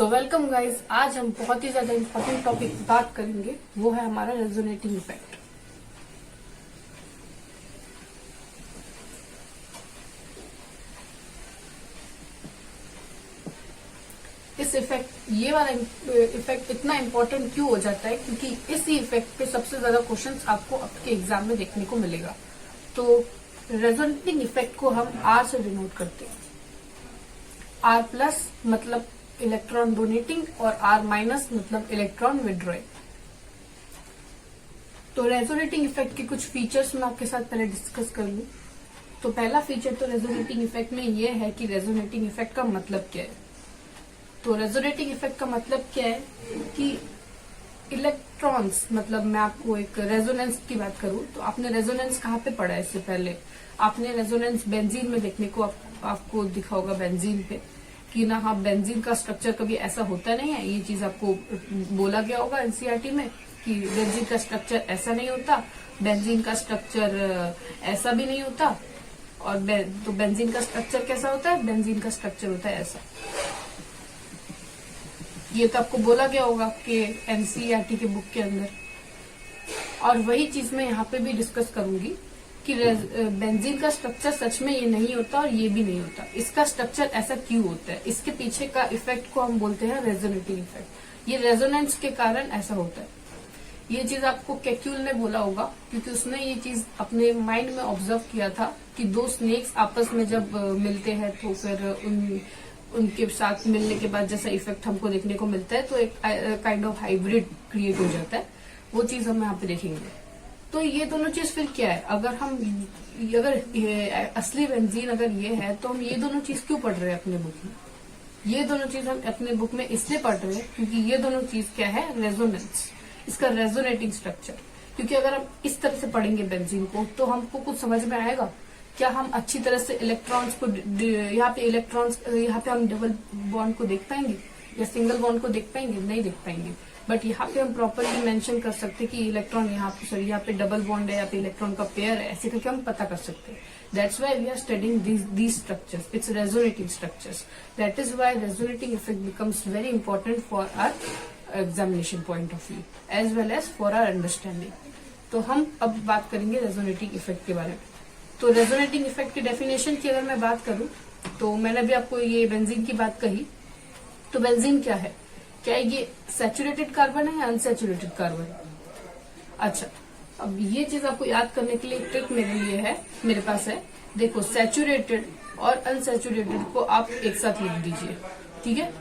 So welcome guys. आज हम बहुत ही ज्यादा इम्पोर्टेंट टॉपिक बात करेंगे, वो है हमारा रेजोनेटिंग इफेक्ट। इस इफेक्ट ये वाला इफेक्ट इतना इम्पोर्टेंट क्यों हो जाता है, क्योंकि इसी इफेक्ट पे सबसे ज्यादा क्वेश्चंस आपको आपके एग्जाम में देखने को मिलेगा। तो रेजोनेटिंग इफेक्ट को हम आर से डिनोट करते हैं। आर प्लस मतलब इलेक्ट्रॉन डोनेटिंग और आर माइनस मतलब इलेक्ट्रॉन विड्रॉइंग। तो रेजोनेटिंग इफेक्ट के कुछ फीचर्स मैं आपके साथ पहले डिस्कस कर लूं। तो पहला फीचर तो रेजोनेटिंग इफेक्ट में ये है कि रेजोनेटिंग इफेक्ट का मतलब क्या है। तो रेजोनेटिंग इफेक्ट का मतलब क्या है कि इलेक्ट्रॉन्स, मतलब मैं आपको एक रेजोनेंस की बात करूं तो आपने रेजोनेंस कहाँ पे पढ़ा है? इससे पहले आपने रेजोनेंस बेंजीन में देखने को आपको दिखा होगा, बेंजीन पे कि ना, हाँ, बेंजीन का स्ट्रक्चर कभी ऐसा होता नहीं है। ये चीज आपको बोला गया होगा एनसीईआरटी में कि बेंजीन का स्ट्रक्चर ऐसा नहीं होता, बेंजीन का स्ट्रक्चर ऐसा भी नहीं होता। और तो बेंजीन का स्ट्रक्चर कैसा होता है? बेंजीन का स्ट्रक्चर होता है ऐसा। ये तो आपको बोला गया होगा कि एनसीईआरटी के बुक के अंदर। और वही चीज मैं यहाँ पे भी डिस्कस करूंगी कि बेंजीन का स्ट्रक्चर सच में ये नहीं होता और ये भी नहीं होता। इसका स्ट्रक्चर ऐसा क्यों होता है? इसके पीछे का इफेक्ट को हम बोलते हैं रेजोनेटिंग इफेक्ट। ये रेजोनेंस के कारण ऐसा होता है। ये चीज आपको कैक्यूल ने बोला होगा, क्योंकि उसने ये चीज अपने माइंड में ऑब्जर्व किया था कि दो स्नेक्स आपस में जब मिलते हैं तो फिर उनके साथ मिलने के बाद जैसा इफेक्ट हमको देखने को मिलता है, तो एक काइंड ऑफ हाइब्रिड क्रिएट हो जाता है। वो चीज हम यहाँ पे देखेंगे। तो ये दोनों चीज फिर क्या है? अगर असली बेंजीन अगर ये है, तो हम ये दोनों चीज क्यों पढ़ रहे हैं अपने बुक में? ये दोनों चीज हम अपने बुक में इसलिए पढ़ रहे हैं क्योंकि ये दोनों चीज क्या है? रेजोनेंस, इसका रेजोनेटिंग स्ट्रक्चर। क्योंकि अगर हम इस तरह से पढ़ेंगे बेंजीन को तो हमको कुछ समझ में आएगा क्या? हम अच्छी तरह से इलेक्ट्रॉन्स को यहाँ पे हम डबल बॉन्ड को देख पाएंगे या सिंगल बॉन्ड को देख पाएंगे? नहीं देख पाएंगे। बट यहाँ पे हम प्रॉपरली मेंशन कर सकते कि इलेक्ट्रॉन यहाँ पे डबल बॉन्ड है, यहाँ पे इलेक्ट्रॉन का पेयर है, ऐसे करके हम पता कर सकते हैं। That's why we are studying these structures. It's resonating structures. That is why resonating effect becomes very important for our examination point of view as well as for our understanding. तो हम अब बात करेंगे रेजोनेटिंग इफेक्ट के बारे में। तो resonating effect की डेफिनेशन की अगर मैं बात करूं, तो मैंने भी आपको ये बेंजीन की बात कही। तो बेंजीन क्या है? क्या ये सैचुरेटेड कार्बन है या अनसैचुरेटेड कार्बन? अच्छा, अब ये चीज आपको याद करने के लिए ट्रिक मेरे पास है। देखो, सैचुरेटेड और अनसैचुरेटेड को आप एक साथ लिख दीजिए, ठीक है?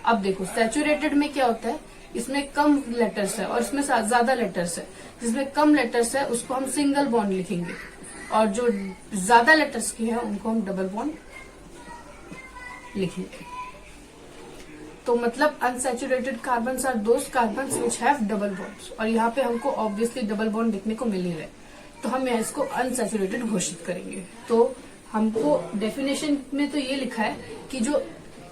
अब देखो, सैचुरेटेड में क्या होता है? इसमें कम लेटर्स है और इसमें ज्यादा लेटर्स है। जिसमें कम लेटर्स है उसको हम सिंगल बॉन्ड लिखेंगे, और जो ज्यादा लेटर्स के हैं उनको हम डबल बॉन्ड लिखेंगे। तो मतलब unsaturated carbons are those carbons which have double bonds, और यहाँ पे हमको ऑब्वियसली डबल बॉन्ड देखने को मिल ही रहा है, तो हम यहाँ इसको अनसैचुरेटेड घोषित करेंगे। तो हमको डेफिनेशन में तो ये लिखा है कि जो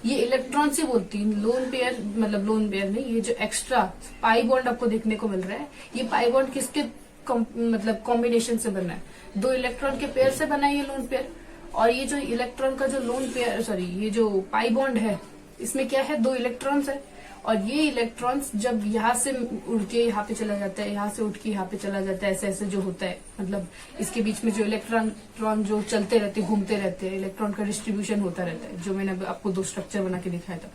ये इलेक्ट्रॉन से बोलती है लोन पेयर, मतलब लोन पेयर नहीं, ये जो एक्स्ट्रा पाई बॉन्ड आपको देखने को मिल रहा है, ये पाई बॉन्ड किसके मतलब कॉम्बिनेशन से बना है? दो इलेक्ट्रॉन के पेयर से बना है ये लोन पेयर। और ये जो इलेक्ट्रॉन का जो लोन पेयर ये जो पाई बॉन्ड है, इसमें क्या है? दो इलेक्ट्रॉन्स है। और ये इलेक्ट्रॉन्स जब यहाँ से उड़ के यहाँ पे चला जाता है, यहाँ से उठ के यहाँ पे चला जाता है, ऐसे ऐसे जो होता है, मतलब इसके बीच में जो इलेक्ट्रॉन जो चलते रहते, घूमते रहते हैं, इलेक्ट्रॉन का डिस्ट्रीब्यूशन होता रहता है, जो मैंने आपको दो स्ट्रक्चर बना के दिखाया था।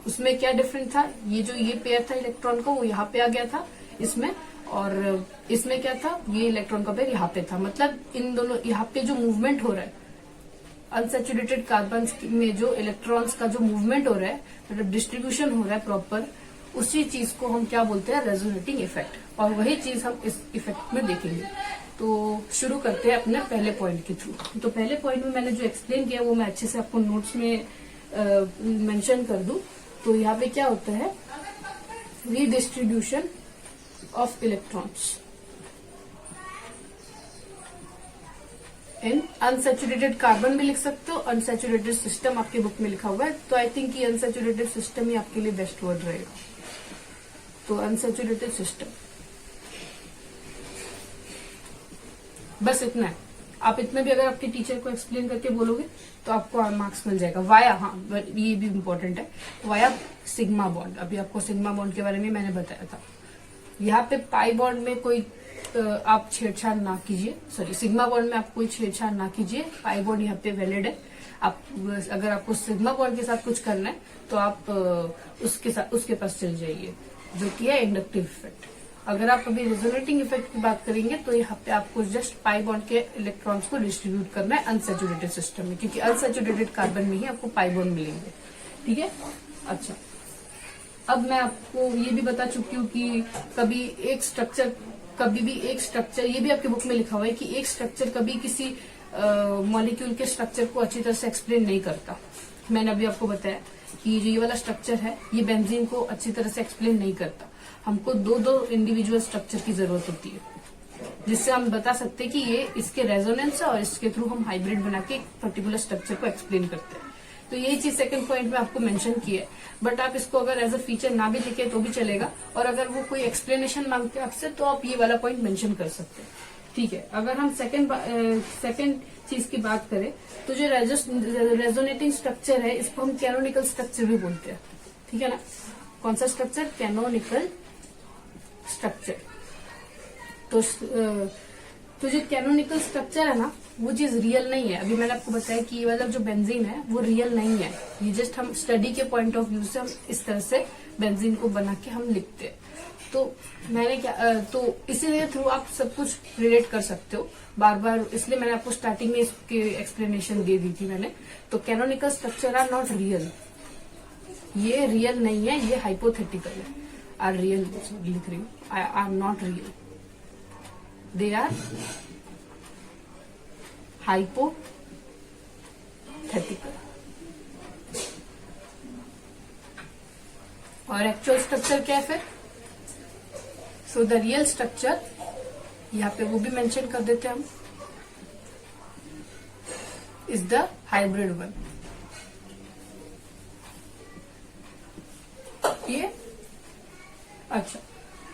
उसमें क्या डिफरेंट था? ये पेयर था इलेक्ट्रॉन का, वो यहाँ पे आ गया था इसमें, और इसमें क्या था? ये इलेक्ट्रॉन का पेयर यहाँ पे था। मतलब इन दोनों यहाँ पे जो मूवमेंट हो रहा है, अनसैचुरेटेड कार्बन में जो इलेक्ट्रॉन्स का जो मूवमेंट हो रहा है, मतलब डिस्ट्रीब्यूशन हो रहा है प्रॉपर, उसी चीज को हम क्या बोलते हैं? Resonating effect. और वही चीज हम इस इफेक्ट में देखेंगे। तो शुरू करते हैं अपने पहले पॉइंट के थ्रू। तो पहले पॉइंट में मैंने जो एक्सप्लेन किया वो मैं अच्छे से आपको नोट्स में मेंशन कर दूं। तो यहाँ पे क्या होता है? Redistribution of electrons in unsaturated carbon भी लिख सकते हो, अनसैचुरेटेड सिस्टम आपके बुक में लिखा हुआ है। तो आई थिंक ये अनसैचुरेटेड सिस्टम ही आपके लिए बेस्ट वर्ड रहेगा। तो अनसैचुरेटेड सिस्टम, बस इतना है। आप इतना भी अगर आपके टीचर को एक्सप्लेन करके बोलोगे तो आपको मार्क्स मिल जाएगा। वाया, हाँ ये भी इम्पोर्टेंट है, वाया सिग्मा बॉन्ड। अभी आपको सिग्मा बॉन्ड के बारे में मैंने बताया था। यहाँ पे पाई बॉन्ड में कोई आप छेड़छाड़ ना कीजिए, सॉरी सिग्मा बॉन्ड में आप कोई छेड़छाड़ ना कीजिए। पाई बॉन्ड यहाँ पे वैलिड है। आप अगर आपको सिग्मा बॉन्ड के साथ कुछ करना है तो आप उसके पास चल जाइए, जो कि है इंडक्टिव इफेक्ट। अगर आप अभी रेजोनेटिंग इफेक्ट की बात करेंगे तो यहाँ पे आपको जस्ट पाई बॉन्ड के इलेक्ट्रॉन्स को डिस्ट्रीब्यूट करना है अनसैचुरेटेड सिस्टम में, क्योंकि अनसैचुरेटेड कार्बन में ही आपको पाई बॉन्ड मिलेंगे। ठीक है, अच्छा अब मैं आपको ये भी बता चुकी हूँ कि कभी भी एक स्ट्रक्चर, ये भी आपके बुक में लिखा हुआ है कि एक स्ट्रक्चर कभी किसी मॉलिक्यूल के स्ट्रक्चर को अच्छी तरह से एक्सप्लेन नहीं करता। मैंने अभी आपको बताया कि जो ये वाला स्ट्रक्चर है ये बेंजीन को अच्छी तरह से एक्सप्लेन नहीं करता। हमको दो इंडिविजुअल स्ट्रक्चर की जरूरत होती है, जिससे हम बता सकते हैं कि ये इसके रेजोनेंस है और इसके थ्रू हम हाइब्रिड बना के एक पर्टिकुलर स्ट्रक्चर को एक्सप्लेन करते हैं। तो यही चीज सेकंड पॉइंट में आपको मेंशन की है, बट आप इसको अगर एज अ फीचर ना भी लिखे तो भी चलेगा, और अगर वो कोई एक्सप्लेनेशन मांगते हैं आपसे तो आप ये वाला पॉइंट मेंशन कर सकते हैं। ठीक है, अगर हम सेकंड चीज की बात करें तो जो रेजोनेटिंग स्ट्रक्चर है इसको हम कैनोनिकल स्ट्रक्चर भी बोलते हैं। ठीक है ना, कौन सा स्ट्रक्चर? Canonical structure. तो जो कैनोनिकल स्ट्रक्चर है ना वो चीज रियल नहीं है। अभी मैंने आपको बताया कि ये वाला जो बेंजीन है वो रियल नहीं है, ये जस्ट हम स्टडी के पॉइंट ऑफ व्यू से हम इस तरह से बेंजीन को बना के हम लिखते हैं। तो मैंने तो इसीलिए थ्रू आप सब कुछ रिलेट कर सकते हो बार बार, इसलिए मैंने आपको स्टार्टिंग में इसकी एक्सप्लेनेशन दे दी थी मैंने। तो canonical structure are not real, ये रियल नहीं है, ये हाइपोथेटिकल है। आर रियल लिख रही हूँ, are not real, they are hypothetical. और एक्चुअल स्ट्रक्चर क्या है फिर? सो द रियल स्ट्रक्चर, यहाँ पे वो भी मेंशन कर देते हैं हम, इज द हाइब्रिड वन। ये अच्छा,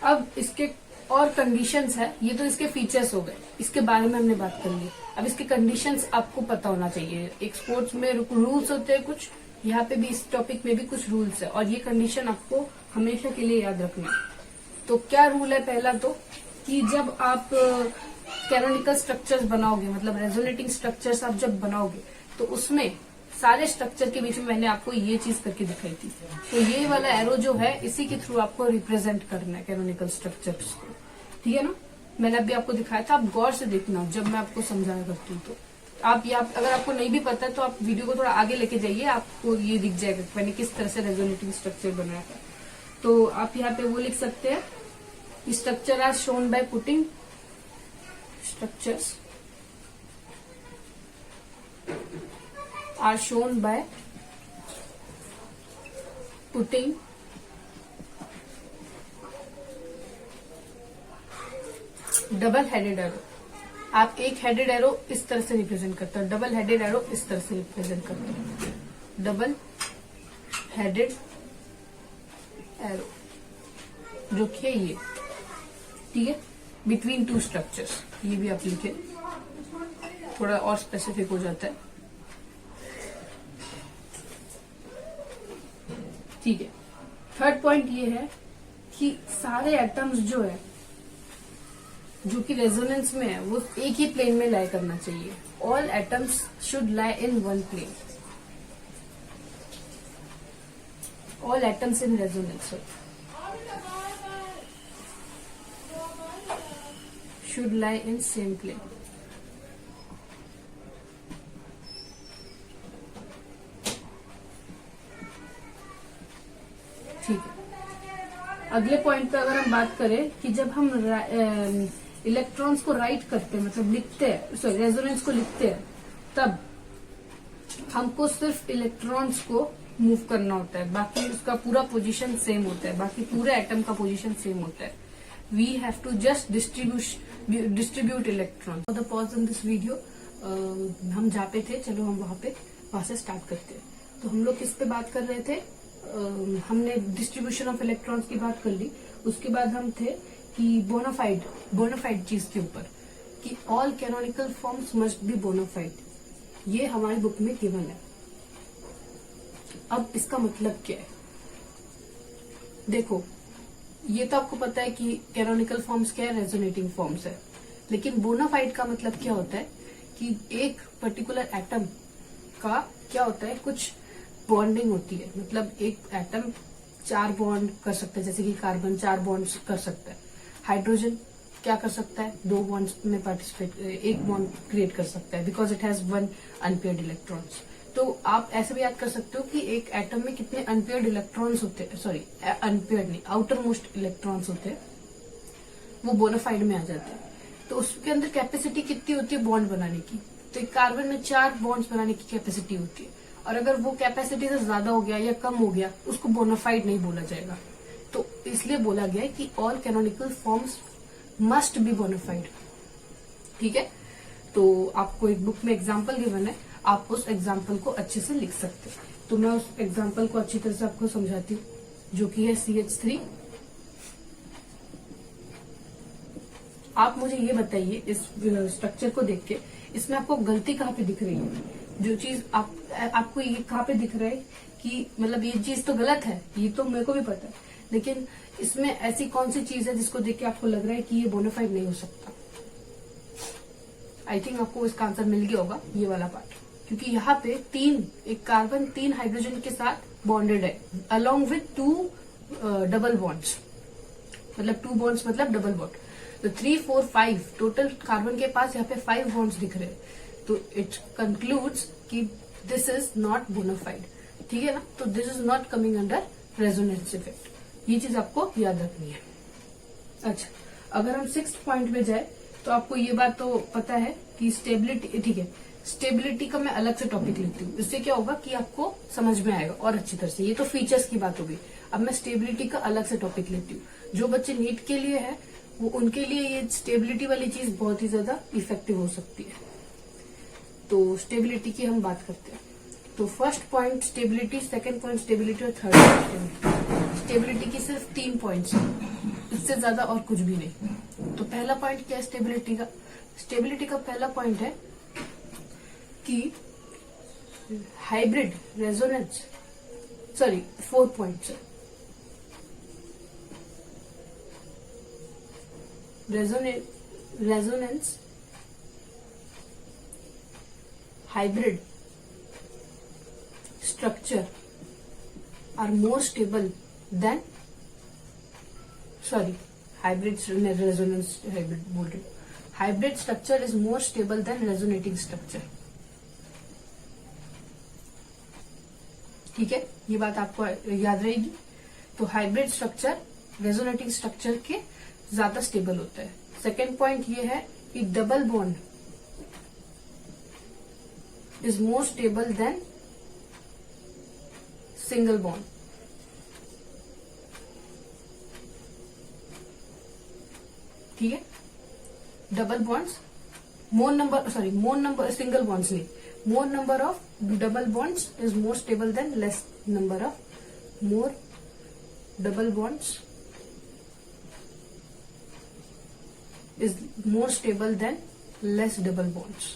अब इसके और कंडीशंस है, ये तो इसके फीचर्स हो गए, इसके बारे में हमने बात कर ली। अब इसके कंडीशंस आपको पता होना चाहिए। एक स्पोर्ट्स में रूल्स होते हैं कुछ, यहाँ पे भी इस टॉपिक में भी कुछ रूल्स है, और ये कंडीशन आपको हमेशा के लिए याद रखना है। तो क्या रूल है? पहला तो कि जब आप कैनोनिकल स्ट्रक्चर्स बनाओगे, मतलब रेजोनेटिंग स्ट्रक्चर्स आप जब बनाओगे तो उसमें सारे स्ट्रक्चर के बीच में मैंने आपको ये चीज करके दिखाई थी। तो ये वाला एरो जो है इसी के थ्रू आपको रिप्रेजेंट करना है कैनोनिकल स्ट्रक्चर्स को। ठीक है ना, मैंने अभी आपको दिखाया था, आप गौर से देखना जब मैं आपको समझाया करती हूँ। तो आप अगर आपको नहीं भी पता है तो आप वीडियो को थोड़ा आगे लेके जाइए, आपको ये दिख जाएगा मैंने किस तरह से रेजोनेटिंग स्ट्रक्चर बनाया है। तो आप यहाँ पे वो लिख सकते हैं, structure are shown by putting structures are shown by putting double headed arrow. आप एक हेडेड एरो इस तरह से रिप्रेजेंट करते हो, डबल हेडेड एरो इस तरह से रिप्रेजेंट करते हो, डबल हेडेड एरो जो कि है ये। ठीक है, बिटवीन टू स्ट्रक्चर्स, ये भी आप लिखे, थोड़ा और स्पेसिफिक हो जाता है। ठीक है, थर्ड पॉइंट ये है कि सारे एटम्स जो है जो कि रेजोनेंस में है वो एक ही प्लेन में लाई करना चाहिए। All atoms should lie in one plane, all atoms in resonance should lie in same plane। ठीक है, अगले पॉइंट पे अगर हम बात करें कि जब हम इलेक्ट्रॉन्स को राइट करते हैं, मतलब लिखते हैं, सॉरी रेजोनेंस को लिखते हैं, तब हमको सिर्फ इलेक्ट्रॉन्स को मूव करना होता है, बाकी उसका पूरा पोजीशन सेम होता है, बाकी पूरे एटम का पोजीशन सेम होता है। We have to just distribute electrons। For the pause in this video, हम जहाँ पे थे, चलो हम वहाँ से स्टार्ट करते हैं। तो हम लोग किस पे बात कर रहे थे? हमने डिस्ट्रीब्यूशन ऑफ इलेक्ट्रॉन्स की बात कर ली। उसके बाद हम थे कि बोनाफाइड चीज के ऊपर कि all canonical forms must be bona fide, ये हमारी बुक में गिवन है। अब इसका मतलब क्या है? देखो, ये तो आपको पता है कि कैनोनिकल फॉर्म्स क्या है, रेजोनेटिंग फॉर्म्स है। लेकिन बोनाफाइड का मतलब क्या होता है कि एक पर्टिकुलर एटम का क्या होता है, कुछ बॉन्डिंग होती है। मतलब एक एटम 4 बॉन्ड कर सकता है, जैसे कि कार्बन 4 बॉन्ड कर सकता है। हाइड्रोजन क्या कर सकता है, 2 बॉन्ड्स में पार्टिसिपेट, 1 बॉन्ड क्रिएट कर सकता है, because it has 1 unpaired electrons. तो आप ऐसे भी याद कर सकते हो कि एक एटम में कितने अनपेयर्ड इलेक्ट्रॉन्स होते हैं, सॉरी अनपेयर्ड नहीं, आउटर मोस्ट इलेक्ट्रॉन्स होते हैं, वो बोनाफाइड में आ जाते हैं। तो उसके अंदर कैपेसिटी कितनी होती है बॉन्ड बनाने की? तो एक कार्बन में 4 बॉन्ड्स बनाने की कैपेसिटी होती है, और अगर वो कैपेसिटी से ज्यादा हो गया या कम हो गया, उसको बोनाफाइड नहीं बोला जाएगा। तो इसलिए बोला गया है कि all canonical forms must be bona fide. ठीक है, तो आपको एक बुक में एग्जाम्पल गिवन है, आप उस एग्जाम्पल को अच्छे से लिख सकते हैं। तो मैं उस एग्जाम्पल को अच्छी तरह से आपको समझाती हूँ, जो कि है CH3। आप मुझे ये बताइए, इस स्ट्रक्चर को देख के इसमें आपको गलती कहाँ पे दिख रही है? जो चीज आपको ये कहाँ पे दिख रहा है कि मतलब ये चीज तो गलत है, ये तो मेरे को भी पता है, लेकिन इसमें ऐसी कौन सी चीज है जिसको देख के आपको लग रहा है कि ये बोनाफाइड नहीं हो सकता? आई थिंक आपको इसका आंसर मिल गया होगा, ये वाला पार्ट। क्योंकि यहाँ पे एक कार्बन 3 हाइड्रोजन के साथ बॉन्डेड है, अलोंग विथ 2 डबल बॉन्ड्स, मतलब 2 बॉन्ड्स मतलब डबल बॉन्ड। तो 3, 4, 5 टोटल कार्बन के पास यहाँ पे 5 बॉन्ड्स दिख रहे हैं। तो इट कंक्लूड्स कि दिस इज नॉट बोनाफाइड। ठीक है ना? तो this is not coming under resonance effect. ये चीज आपको याद रखनी है। अच्छा, अगर हम 6th पॉइंट में जाए तो आपको ये बात तो पता है कि स्टेबिलिटी, ठीक है, स्टेबिलिटी का मैं अलग से टॉपिक लेती हूँ। इससे क्या होगा कि आपको समझ में आएगा और अच्छी तरह से। ये तो फीचर्स की बात होगी। अब मैं स्टेबिलिटी का अलग से टॉपिक लेती हूँ। जो बच्चे नीट के लिए है, वो उनके लिए ये स्टेबिलिटी वाली चीज बहुत ही ज्यादा इफेक्टिव हो सकती है। तो स्टेबिलिटी की हम बात करते हैं। तो first point stability, second point stability और थर्ड पॉइंट स्टेबिलिटी। स्टेबिलिटी की सिर्फ 3 पॉइंट्स हैं, इससे ज्यादा और कुछ भी नहीं। तो पहला पॉइंट क्या है स्टेबिलिटी का? स्टेबिलिटी का पहला पॉइंट है कि हाइब्रिड रेजोनेंस, सॉरी 4 पॉइंट्स है। Resonance, hybrid structure are more stable than, sorry, hybrid resonance, hybrid बोल रही हूँ, hybrid structure is more stable than resonating structure। ठीक है, ये बात आपको याद रहेगी। तो हाइब्रिड स्ट्रक्चर रेजोनेटिंग स्ट्रक्चर के ज्यादा स्टेबल होता है। सेकेंड पॉइंट ये है कि double bond is more stable than single bond. ठीक है, double bonds more number single bonds नहीं, more number of double bonds is more stable than less number of more double bonds is more stable than less double bonds.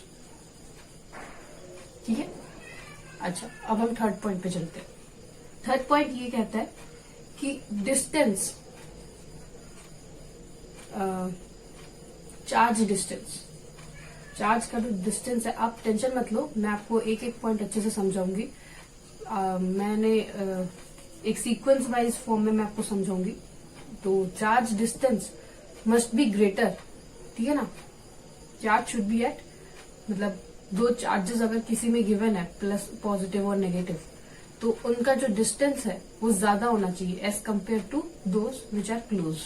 ठीक है, अच्छा अब हम third point पे चलते हैं। थर्ड पॉइंट ये कहता है कि डिस्टेंस, चार्ज डिस्टेंस, चार्ज का जो डिस्टेंस है, आप टेंशन मत लो, मैं आपको एक एक पॉइंट अच्छे से समझाऊंगी। मैंने एक सीक्वेंस वाइज फॉर्म में मैं आपको समझाऊंगी। तो charge distance must be greater, ठीक है ना? चार्ज शुड बी एट, मतलब 2 चार्जेस अगर किसी में गिवन है, प्लस पॉजिटिव और नेगेटिव, तो उनका जो डिस्टेंस है वो ज्यादा होना चाहिए as compare to those which are close.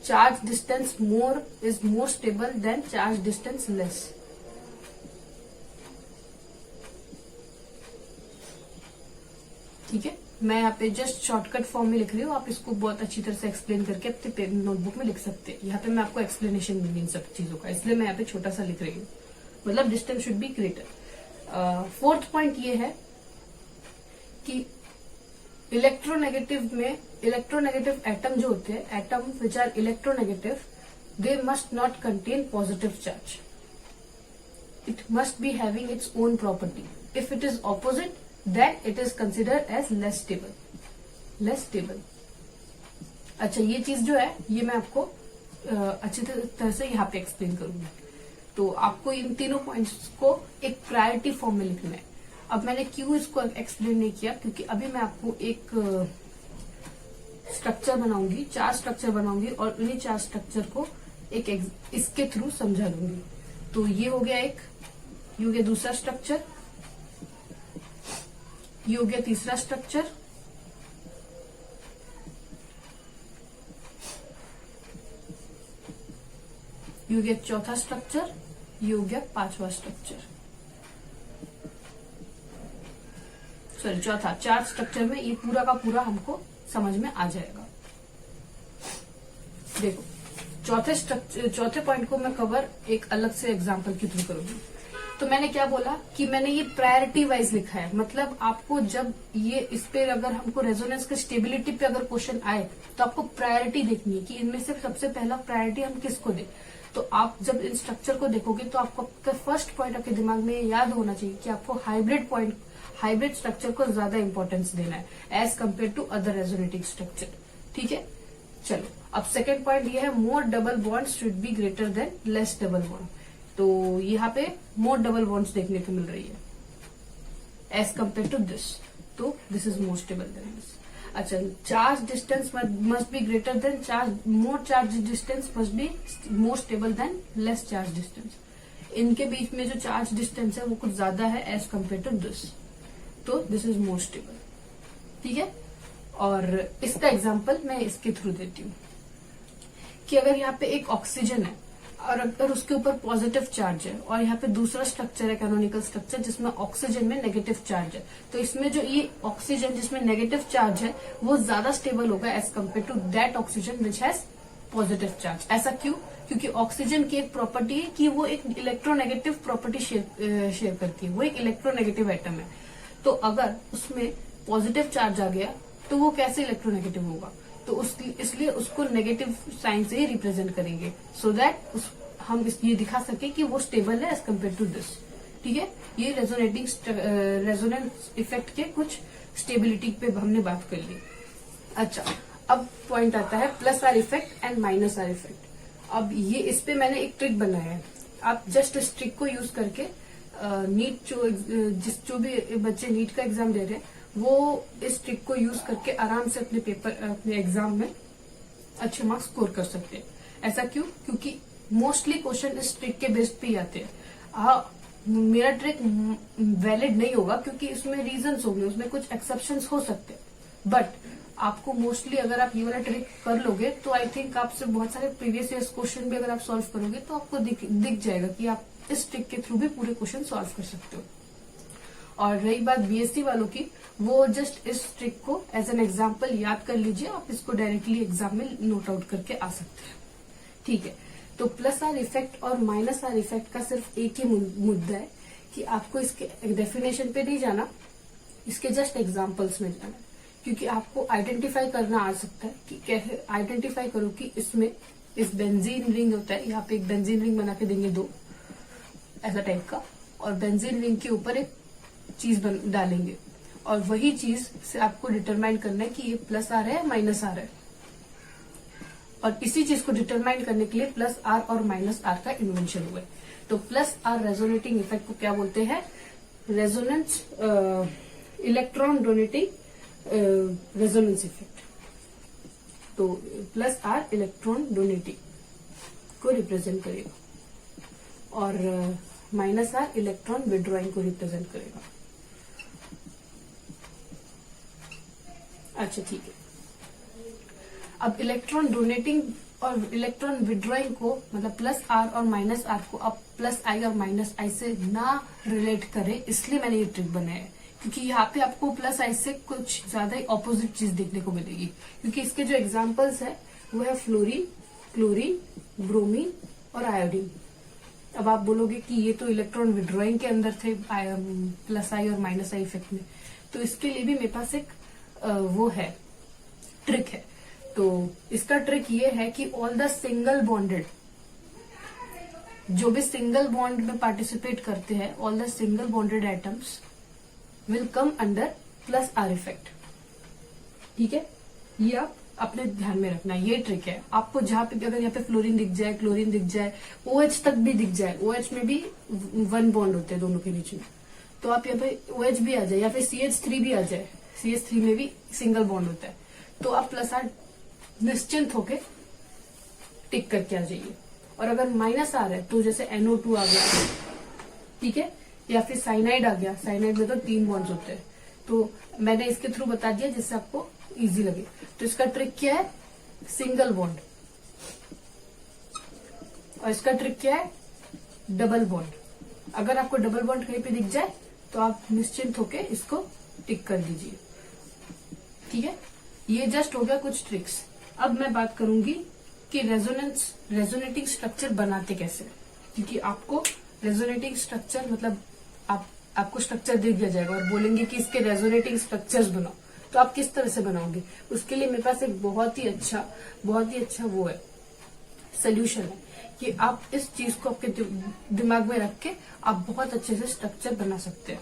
Charge distance more is more stable than charge distance less. ठीक है, मैं यहाँ पे जस्ट शॉर्टकट फॉर्म में लिख रही हूँ, आप इसको बहुत अच्छी तरह से एक्सप्लेन करके अपने नोटबुक में लिख सकते हैं। यहाँ पे मैं आपको एक्सप्लेनेशन दूंगी इन सब चीजों का, इसलिए मैं यहाँ पे छोटा सा लिख रही हूँ, मतलब distance should be greater. Fourth point ये है कि इलेक्ट्रोनेगेटिव एटम जो होते हैं, atom which are electronegative, they must not contain positive charge. It must be having its own property. If it is opposite, then it is considered as less stable. Less stable. अच्छा, ये चीज जो है ये मैं आपको अच्छी तरह से यहाँ पे एक्सप्लेन करूंगी. तो आपको इन तीनों पॉइंट्स को एक प्रायोरिटी फॉर्म में लिखना है. अब मैंने क्यों इसको एक्सप्लेन नहीं किया, क्योंकि अभी मैं आपको एक स्ट्रक्चर बनाऊंगी, 4 स्ट्रक्चर बनाऊंगी और उन्हीं 4 स्ट्रक्चर को एक इसके थ्रू समझा दूंगी. तो ये हो गया एक, ये हो गया दूसरा स्ट्रक्चर, ये हो गया तीसरा स्ट्रक्चर, ये हो गया चौथा स्ट्रक्चर, ये हो गया 5वां स्ट्रक्चर. सॉरी, चौथा. 4 स्ट्रक्चर में ये पूरा का पूरा हमको समझ में आ जाएगा. देखो, चौथे पॉइंट को मैं कवर एक अलग से एग्जांपल के थ्रू करूंगी. तो मैंने क्या बोला कि मैंने ये प्रायोरिटी वाइज लिखा है. मतलब आपको जब ये इस पे अगर हमको रेजोनेंस के स्टेबिलिटी पे अगर क्वेश्चन आए तो आपको प्रायोरिटी देखनी है कि इनमें से सबसे पहला प्रायोरिटी हम किसको दें. तो आप जब इन स्ट्रक्चर को देखोगे तो आपको फर्स्ट पॉइंट आपके दिमाग में याद होना चाहिए कि आपको हाइब्रिड स्ट्रक्चर को ज्यादा इंपॉर्टेंस देना है as compare to other resonating structure. ठीक है, चलो. अब सेकेंड पॉइंट ये है, more double bonds should be greater than less double bond. तो यहाँ पे मोर डबल बॉन्ड्स देखने को मिल रही है एज कम्पेयर टू दिस. तो this is more stable than this. अच्छा, charge distance must be greater than more charge distance must be more stable than less charge distance. इनके बीच में जो चार्ज डिस्टेंस है वो कुछ ज्यादा है एज कम्पेयर टू दिस. तो दिस इज मोर स्टेबल. ठीक है, और इसका एग्जाम्पल मैं इसके थ्रू देती हूँ कि अगर यहाँ पे एक ऑक्सीजन है और अगर उसके ऊपर पॉजिटिव चार्ज है और यहाँ पे दूसरा स्ट्रक्चर है, कैनोनिकल स्ट्रक्चर, जिसमें ऑक्सीजन में नेगेटिव चार्ज है, तो इसमें जो ये ऑक्सीजन जिसमें नेगेटिव चार्ज है वो ज्यादा स्टेबल होगा as compare to that oxygen which has positive charge. ऐसा क्यों? क्योंकि ऑक्सीजन की एक प्रॉपर्टी है कि वो एक इलेक्ट्रोनेगेटिव प्रॉपर्टी शेयर करती है. वो एक इलेक्ट्रोनेगेटिव एटम है. तो अगर उसमें पॉजिटिव चार्ज आ गया तो वो कैसे इलेक्ट्रोनेगेटिव होगा? तो इसलिए उसको नेगेटिव साइन से ही रिप्रेजेंट करेंगे सो दैट हम ये दिखा सके कि वो स्टेबल है एज कम्पेयर टू दिस. ठीक है, ये रेजोनेंस इफेक्ट के कुछ स्टेबिलिटी पे हमने बात कर ली. अच्छा, अब पॉइंट आता है plus are effect and minus are effect. अब ये इस पे मैंने एक ट्रिक बनाया है. आप जस्ट इस ट्रिक को यूज करके नीट जो भी बच्चे नीट का एग्जाम दे रहे हैं वो इस ट्रिक को यूज करके आराम से अपने एग्जाम में अच्छे मार्क्स स्कोर कर सकते हैं. ऐसा क्यों? क्योंकि मोस्टली क्वेश्चन इस ट्रिक के बेस पे ही आते हैं. मेरा ट्रिक वैलिड नहीं होगा क्योंकि इसमें रीजंस होंगे, उसमें कुछ एक्सेप्शंस हो सकते हैं, बट आपको मोस्टली अगर आप ये वाला ट्रिक कर लोगे तो आई थिंक आपसे बहुत सारे प्रीवियस ईयर्स क्वेश्चन भी अगर आप सॉल्व करोगे तो आपको दिख जाएगा कि आप इस ट्रिक के थ्रू भी पूरे क्वेश्चन सॉल्व कर सकते हो. और रही बात बीएससी वालों की, वो जस्ट इस ट्रिक को एज एन एग्जाम्पल याद कर लीजिए. आप इसको डायरेक्टली एग्जाम में नोट आउट करके आ सकते हैं. ठीक है, तो प्लस आर इफेक्ट और माइनस आर इफेक्ट का सिर्फ एक ही मुद्दा है कि आपको इसके डेफिनेशन पे नहीं जाना, इसके जस्ट एग्जाम्पल्स में जाना, क्योंकि आपको आइडेंटिफाई करना आ सकता है कि कैसे आइडेंटिफाई करो कि इसमें इस बेंजीन रिंग होता है, यहाँ पे एक बेंजीन रिंग बना के देंगे 2 ऐसा टाइप का, और बेंजीन रिंग के ऊपर एक चीज डालेंगे और वही चीज से आपको डिटरमाइन करना है कि ये प्लस आर है माइनस आर है. और इसी चीज को डिटरमाइन करने के लिए प्लस आर और माइनस आर का इन्वेंशन हुआ है. तो प्लस आर रेजोनेटिंग इफेक्ट को क्या बोलते हैं? Resonance electron donating resonance effect. तो प्लस आर इलेक्ट्रॉन डोनेटिंग को रिप्रेजेंट करेगा और माइनस आर इलेक्ट्रॉन विड्रॉइंग को रिप्रेजेंट करेगा. अच्छा, ठीक है. अब इलेक्ट्रॉन डोनेटिंग और इलेक्ट्रॉन विड्रॉइंग को, मतलब प्लस आर और माइनस आर को अब प्लस आई और माइनस आई से ना रिलेट करें, इसलिए मैंने ये ट्रिक बनाया है. क्योंकि यहाँ पे आपको प्लस आई से कुछ ज्यादा ही ऑपोजिट चीज देखने को मिलेगी. क्योंकि इसके जो एग्जाम्पल्स है वो है फ्लोरीन, क्लोरीन, ब्रोमीन और आयोडीन. अब आप बोलोगे कि ये तो इलेक्ट्रॉन विड्रॉइंग के अंदर थे प्लस आई और माइनस आई इफेक्ट में, तो इसके लिए भी मेरे पास एक वो है ट्रिक है। तो इसका ट्रिक ये है कि ऑल द सिंगल बॉन्डेड, जो भी सिंगल बॉन्ड में पार्टिसिपेट करते हैं, all the single bonded atoms will come under plus are effect. ठीक है, ये आप अपने ध्यान में रखना, ये ट्रिक है। आपको जहां पे भी अगर यहाँ पे फ्लोरीन दिख जाए, क्लोरीन दिख जाए, OH तक भी दिख जाए, OH में भी 1 बॉन्ड होते हैं दोनों के बीच में, तो आप यहाँ पे OH भी आ जाए या फिर CH3 भी आ जाए, CH3 में भी सिंगल बॉन्ड होता है, तो आप प्लस आर निश्चिंत होके टिक करके आ जाइए। और अगर माइनस आ रहा है तो जैसे NO2 आ गया, ठीक है, या फिर साइनाइड आ गया, साइनाइड में तो 3 बॉन्ड्स होते हैं, तो मैंने इसके थ्रू बता दिया जिससे आपको इजी लगे। तो इसका ट्रिक क्या है, सिंगल बॉन्ड, और इसका ट्रिक क्या है, डबल बॉन्ड। अगर आपको डबल बॉन्ड कहीं पे दिख जाए तो आप निश्चिंत होके इसको टिक कर दीजिए। ठीक है, ये जस्ट हो गया कुछ ट्रिक्स। अब मैं बात करूंगी कि रेजोनेटिंग स्ट्रक्चर बनाते कैसे, क्योंकि आपको रेजोनेटिंग स्ट्रक्चर मतलब आपको स्ट्रक्चर दिख जाएगा और बोलेंगे कि इसके रेजोनेटिंग स्ट्रक्चर्स बनाओ, तो आप किस तरह से बनाओगे, उसके लिए मेरे पास एक बहुत ही अच्छा वो है, सोल्यूशन है कि आप इस चीज को आपके दिमाग में रख के आप बहुत अच्छे से स्ट्रक्चर बना सकते हैं।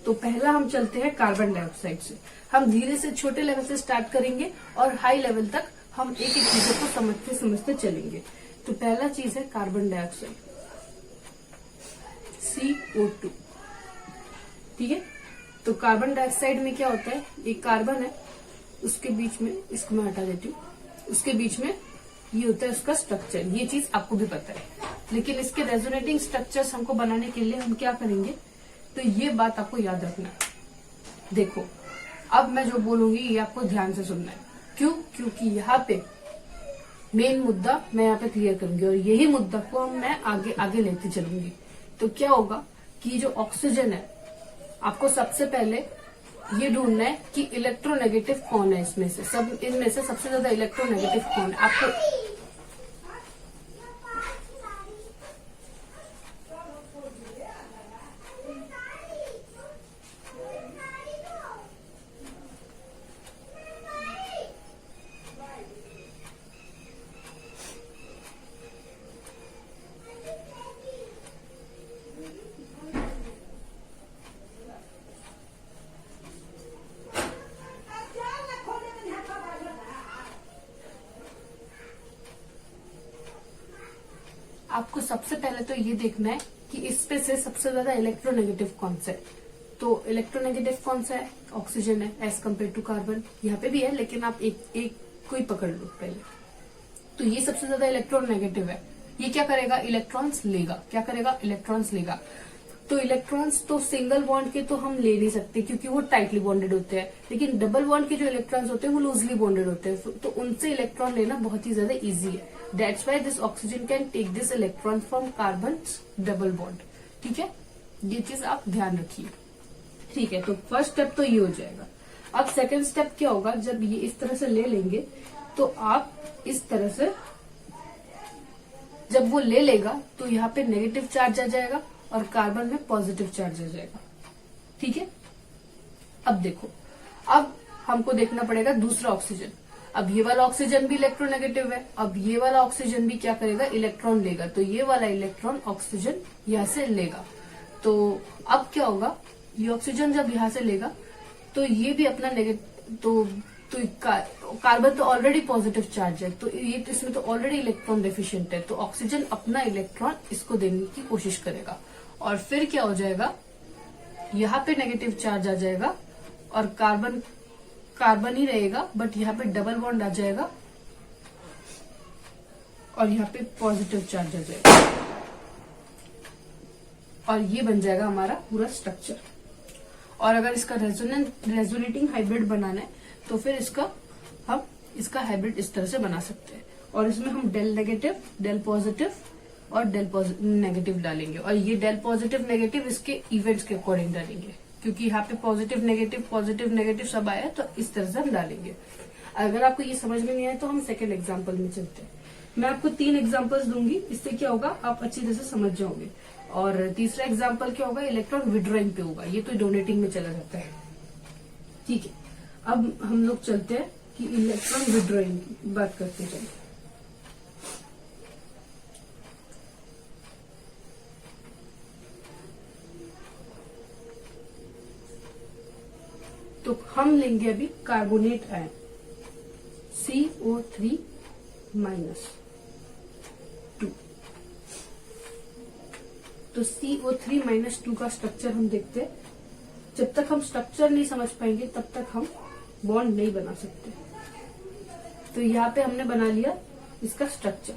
तो पहला हम चलते हैं कार्बन डाइऑक्साइड से। हम धीरे से छोटे लेवल से स्टार्ट करेंगे और हाई लेवल तक हम एक एक चीजों को समझते चलेंगे। तो पहला चीज है कार्बन डाइऑक्साइड, CO2। ठीक है, तो कार्बन डाइऑक्साइड में क्या होता है, एक कार्बन है, उसके बीच में, इसको मैं हटा देती हूँ, उसके बीच में ये होता है उसका स्ट्रक्चर। ये चीज आपको भी पता है, लेकिन इसके रेजोनेटिंग स्ट्रक्चर्स हमको बनाने के लिए हम क्या करेंगे, तो ये बात आपको याद रखना है। देखो, अब मैं जो बोलूंगी ये आपको ध्यान से सुनना है। क्यों? क्योंकि यहाँ पे मेन मुद्दा मैं यहाँ पे क्लियर करूंगी और यही मुद्दा को मैं आगे लेते चलूंगी। तो क्या होगा कि जो ऑक्सीजन है, आपको सबसे पहले ये ढूंढना है कि इलेक्ट्रोनेगेटिव कौन है इसमें से, इनमें से सबसे ज्यादा इलेक्ट्रोनेगेटिव कौन है आपको। आपको सबसे पहले तो ये देखना है कि इसमें से सबसे ज्यादा इलेक्ट्रोनेगेटिव कौन सा है। तो इलेक्ट्रोनेगेटिव कौन सा है, ऑक्सीजन है एज कम्पेयर टू कार्बन। यहाँ पे भी है, लेकिन आप एक को ही पकड़ लो पहले। तो ये सबसे ज्यादा इलेक्ट्रोनेगेटिव है। ये क्या करेगा, इलेक्ट्रॉन्स लेगा। क्या करेगा, इलेक्ट्रॉन्स लेगा। तो इलेक्ट्रॉन्स तो सिंगल बॉन्ड के तो हम ले नहीं सकते क्योंकि वो टाइटली बॉन्डेड होते हैं, लेकिन डबल बॉन्ड के जो इलेक्ट्रॉन्स होते हैं वो लूजली बॉन्डेड होते हैं, तो उनसे इलेक्ट्रॉन लेना बहुत ही ज्यादा इजी है। That's why this oxygen can take this electron from carbon double bond. ठीक है, ये चीज आप ध्यान रखिए। ठीक है, तो फर्स्ट स्टेप तो ये हो जाएगा। अब सेकेंड स्टेप क्या होगा, जब ये इस तरह से ले लेंगे तो आप इस तरह से, जब वो ले लेगा तो यहाँ पे नेगेटिव चार्ज आ जाएगा और कार्बन में पॉजिटिव चार्ज आ जाएगा। ठीक है, अब देखो, अब हमको देखना पड़ेगा दूसरा ऑक्सीजन। अब ये वाला ऑक्सीजन भी इलेक्ट्रोनेगेटिव है, अब ये वाला ऑक्सीजन भी क्या करेगा, इलेक्ट्रॉन लेगा। तो ये वाला इलेक्ट्रॉन ऑक्सीजन यहाँ से लेगा। तो अब क्या होगा, ये ऑक्सीजन जब यहाँ से लेगा तो ये भी अपना नेगेटिव, तो कार्बन तो ऑलरेडी पॉजिटिव चार्ज है, तो ये तो इसमें तो ऑलरेडी इलेक्ट्रॉन डेफिशिएंट है, तो ऑक्सीजन अपना इलेक्ट्रॉन इसको देने की कोशिश करेगा। और फिर क्या हो जाएगा, यहाँ पे नेगेटिव चार्ज आ जाएगा और कार्बन ही रहेगा, बट यहाँ पे डबल बॉन्ड आ जाएगा और यहाँ पे पॉजिटिव चार्ज आ जाएगा और ये बन जाएगा हमारा पूरा स्ट्रक्चर। और अगर इसका रेजोनेटिंग हाइब्रिड बनाना है तो फिर हम इसका हाइब्रिड इस तरह से बना सकते हैं और इसमें हम डेल नेगेटिव, डेल पॉजिटिव और डेल नेगेटिव डालेंगे। और ये डेल पॉजिटिव नेगेटिव इसके इवेंट्स के अकॉर्डिंग डालेंगे, क्योंकि यहाँ पे पॉजिटिव नेगेटिव सब आया, तो इस तरह से हम डालेंगे। अगर आपको ये समझ में नहीं आया तो हम सेकेंड एग्जाम्पल में चलते हैं। मैं आपको 3 एग्जाम्पल्स दूंगी, इससे क्या होगा, आप अच्छी तरह से समझ जाओगे और तीसरा एग्जाम्पल क्या होगा, इलेक्ट्रॉन विड्रॉइंग पे होगा, ये तो डोनेटिंग में चला जाता है। ठीक है, अब हम लोग चलते हैं कि इलेक्ट्रॉन विड्रॉइंग की बात करते चले। तो हम लेंगे अभी कार्बोनेट आयन CO3 माइनस 2। तो CO3 माइनस 2 का स्ट्रक्चर हम देखते हैं। जब तक हम स्ट्रक्चर नहीं समझ पाएंगे तब तक हम बॉन्ड नहीं बना सकते। तो यहाँ पे हमने बना लिया इसका स्ट्रक्चर।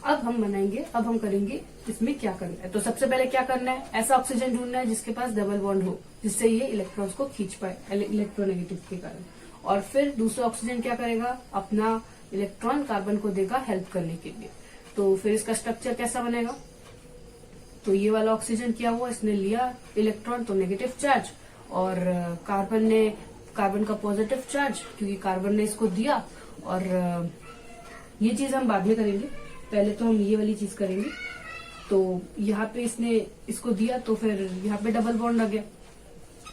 अब हम करेंगे इसमें क्या करना है। तो सबसे पहले क्या करना है, ऐसा ऑक्सीजन ढूंढना है जिसके पास डबल बॉन्ड हो, जिससे ये इलेक्ट्रॉन्स को खींच पाए इलेक्ट्रोनेगेटिव के कारण। और फिर दूसरा ऑक्सीजन क्या करेगा, अपना इलेक्ट्रॉन कार्बन को देगा हेल्प करने के लिए। तो फिर इसका स्ट्रक्चर कैसा बनेगा, तो ये वाला ऑक्सीजन क्या हुआ, इसने लिया इलेक्ट्रॉन तो नेगेटिव चार्ज, और कार्बन का पॉजिटिव चार्ज, क्योंकि कार्बन ने इसको दिया। और ये चीज हम बाद में करेंगे, पहले तो हम ये वाली चीज करेंगे। तो यहाँ पे इसने इसको दिया तो फिर यहाँ पे डबल बॉन्ड आ गया,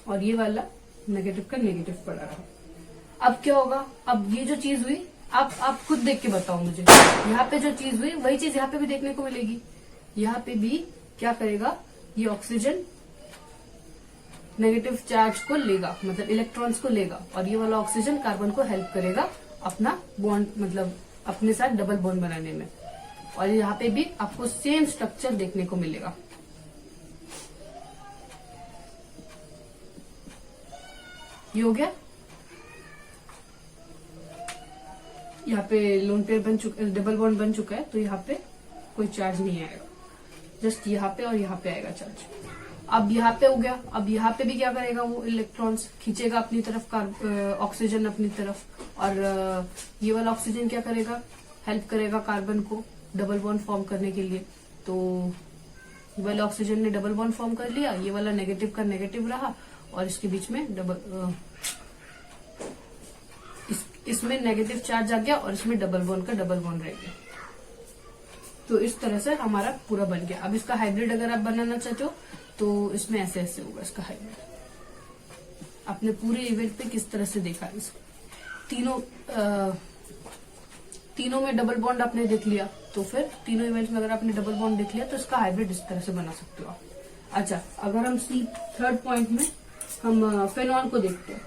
और ये वाला नेगेटिव का नेगेटिव पड़ा रहा। अब क्या होगा, अब ये जो चीज हुई, आप खुद देख के बताओ मुझे, यहाँ पे जो चीज हुई वही चीज यहाँ पे भी देखने को मिलेगी। यहाँ पे भी क्या करेगा, ये ऑक्सीजन नेगेटिव चार्ज को लेगा, मतलब इलेक्ट्रॉन्स को लेगा, और ये वाला ऑक्सीजन कार्बन को हेल्प करेगा अपना बॉन्ड, मतलब अपने साथ डबल बॉन्ड बनाने में। और यहाँ पे भी आपको सेम स्ट्रक्चर देखने को मिलेगा। ये हो गया, यहाँ पे लोन पेयर बन चुका, डबल बॉन्ड बन चुका है, तो यहाँ पे कोई चार्ज नहीं आएगा, जस्ट यहाँ पे और यहाँ पे आएगा चार्ज। अब यहाँ पे हो गया, अब यहाँ पे भी क्या करेगा, वो इलेक्ट्रॉन्स खींचेगा अपनी तरफ, ऑक्सीजन अपनी तरफ, और ये वाला ऑक्सीजन क्या करेगा, हेल्प करेगा कार्बन को डबल बॉन्ड फॉर्म करने के लिए। तो ये वाला ऑक्सीजन ने डबल बॉन्ड फॉर्म कर लिया, ये वाला नेगेटिव का नेगेटिव रहा, और इसके बीच में इसमें नेगेटिव चार्ज आ गया, और इसमें डबल बॉन्ड का डबल बॉन्ड रह गया। तो इस तरह से हमारा पूरा बन गया। अब इसका हाइब्रिड अगर आप बनाना चाहते हो तो इसमें ऐसे ऐसे होगा इसका हाइब्रिड। आपने पूरे इवेंट पे किस तरह से देखा, इसको तीनों में डबल बॉन्ड आपने देख लिया, तो फिर तीनों इवेंट्स में अगर आपने डबल बॉन्ड देख लिया तो इसका हाइब्रिड इस तरह से बना सकते हो आप। अच्छा, अगर हम थर्ड पॉइंट में हम फेनॉल को देखते हैं।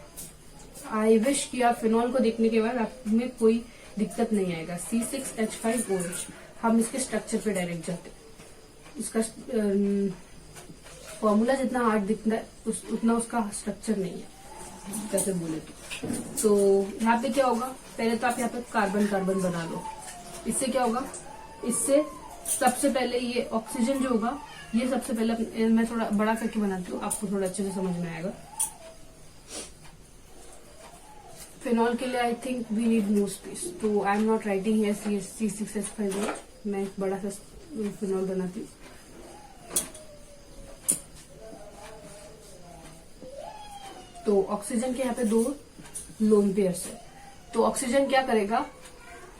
आई विश कि आप फेनॉल को देखने के बाद आप में कोई दिक्कत नहीं आएगा। C6H5OH, हम इसके स्ट्रक्चर पे डायरेक्ट जाते हैं। इसका फॉर्मूला जितना हार्ड दिखता है उतना उसका स्ट्रक्चर नहीं है, कैसे बोले तो यहाँ पे क्या होगा, पहले तो आप यहाँ पे कार्बन कार्बन बना लो। इससे क्या होगा, इससे सबसे पहले ये ऑक्सीजन जो होगा, ये सबसे पहले मैं थोड़ा बड़ा करके बनाती हूँ, आपको थोड़ा अच्छे से समझ में आएगा। फेनॉल के लिए I think we need more space, तो I am not writing here C6H5OH, मैं एक बड़ा सा फेनॉल बनाती हूँ। तो ऑक्सीजन के यहाँ पे 2 लोन पेयर्स है, तो ऑक्सीजन क्या करेगा,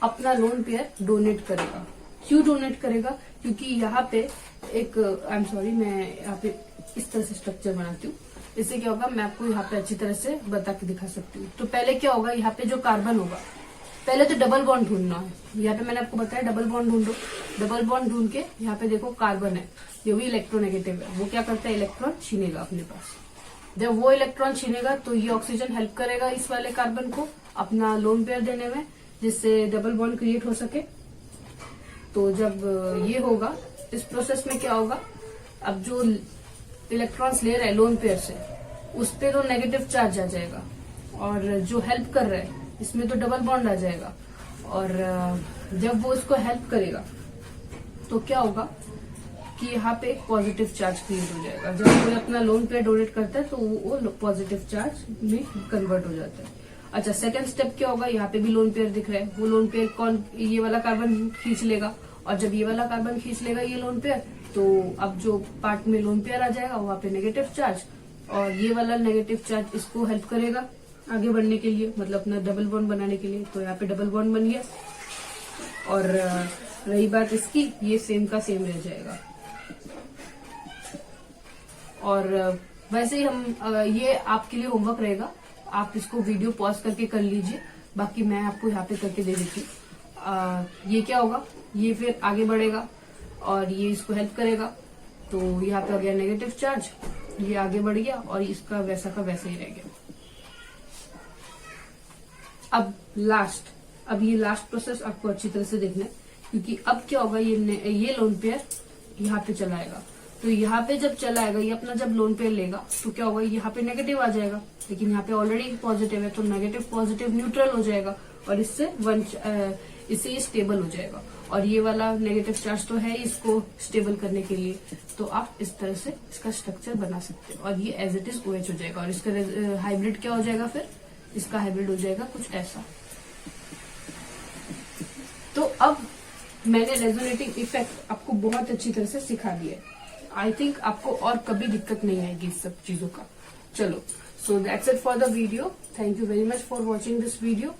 अपना लोन पेयर डोनेट करेगा। क्यों डोनेट करेगा, क्योंकि यहाँ पे एक मैं यहाँ पे इस तरह से स्ट्रक्चर बनाती हूँ। इससे क्या होगा, मैं आपको यहाँ पे अच्छी तरह से बता के दिखा सकती हूँ। तो पहले क्या होगा, यहाँ पे जो कार्बन होगा, पहले तो डबल बॉन्ड ढूंढना है। यहाँ पे मैंने आपको बताया डबल बॉन्ड ढूंढो, डबल बॉन्ड ढूंढ के यहाँ पे देखो कार्बन है, ये भी इलेक्ट्रोनेगेटिव है, वो क्या करता है, इलेक्ट्रॉन छीनेगा अपने पास। जब वो इलेक्ट्रॉन छीनेगा तो ये ऑक्सीजन हेल्प करेगा इस वाले कार्बन को अपना लोन पेयर देने में, जिससे डबल बॉन्ड क्रिएट हो सके। तो जब ये होगा, इस प्रोसेस में क्या होगा, अब जो इलेक्ट्रॉन्स ले रहा है लोन पेयर से, उस पे तो नेगेटिव चार्ज आ जाएगा, और जो हेल्प कर रहा है इसमें तो डबल बॉन्ड आ जाएगा। और जब वो इसको हेल्प करेगा तो क्या होगा कि यहाँ पे एक पॉजिटिव चार्ज क्रिएट हो जाएगा। जब कोई अपना लोन पेयर डोनेट करता है तो वो पॉजिटिव चार्ज में कन्वर्ट हो जाता है। अच्छा, सेकंड स्टेप क्या होगा, यहाँ पे भी लोन पेयर दिख रहा है, वो लोन पेयर कौन, ये वाला कार्बन खींच लेगा, और जब ये वाला कार्बन खींच लेगा ये लोन पेयर, तो अब जो पार्ट में लोन पेयर आ जाएगा वहां पे नेगेटिव चार्ज, और ये वाला नेगेटिव चार्ज इसको हेल्प करेगा आगे बढ़ने के लिए, मतलब अपना डबल बॉन्ड बनाने के लिए। तो यहाँ पे डबल बॉन्ड बन गया, और रही बात इसकी, ये सेम का सेम रह जाएगा। और वैसे ही हम ये आपके लिए होमवर्क रहेगा, आप इसको वीडियो पॉज करके कर लीजिए, बाकी मैं आपको यहाँ पे करके दे देती हूँ। ये क्या होगा, ये फिर आगे बढ़ेगा और ये इसको हेल्प करेगा, तो यहाँ पे आ गया नेगेटिव चार्ज, ये आगे बढ़ गया और इसका वैसा का वैसा ही रह गया। अब ये लास्ट प्रोसेस आपको अच्छी तरह से देखना है, क्योंकि अब क्या होगा, ये लोन पेयर यहाँ पे चला आएगा, तो यहाँ पे जब चला आएगा, ये अपना जब लोन पेयर लेगा तो क्या होगा, यहाँ पे नेगेटिव आ जाएगा, लेकिन यहाँ पे ऑलरेडी पॉजिटिव है, तो नेगेटिव पॉजिटिव न्यूट्रल हो जाएगा और इससे ये स्टेबल हो जाएगा। और ये वाला नेगेटिव चार्ज तो है इसको स्टेबल करने के लिए, तो आप इस तरह से इसका स्ट्रक्चर बना सकते हो और ये एज इट इज OH हो जाएगा। और इसका हाइब्रिड क्या हो जाएगा, फिर इसका हाइब्रिड हो जाएगा कुछ ऐसा। तो अब मैंने रेजोनेटिंग इफेक्ट आपको बहुत अच्छी तरह से सिखा दिया है। आई थिंक आपको और कभी दिक्कत नहीं आएगी इस सब चीजों का। चलो, so that's it for the video. Thank you very much for watching this video.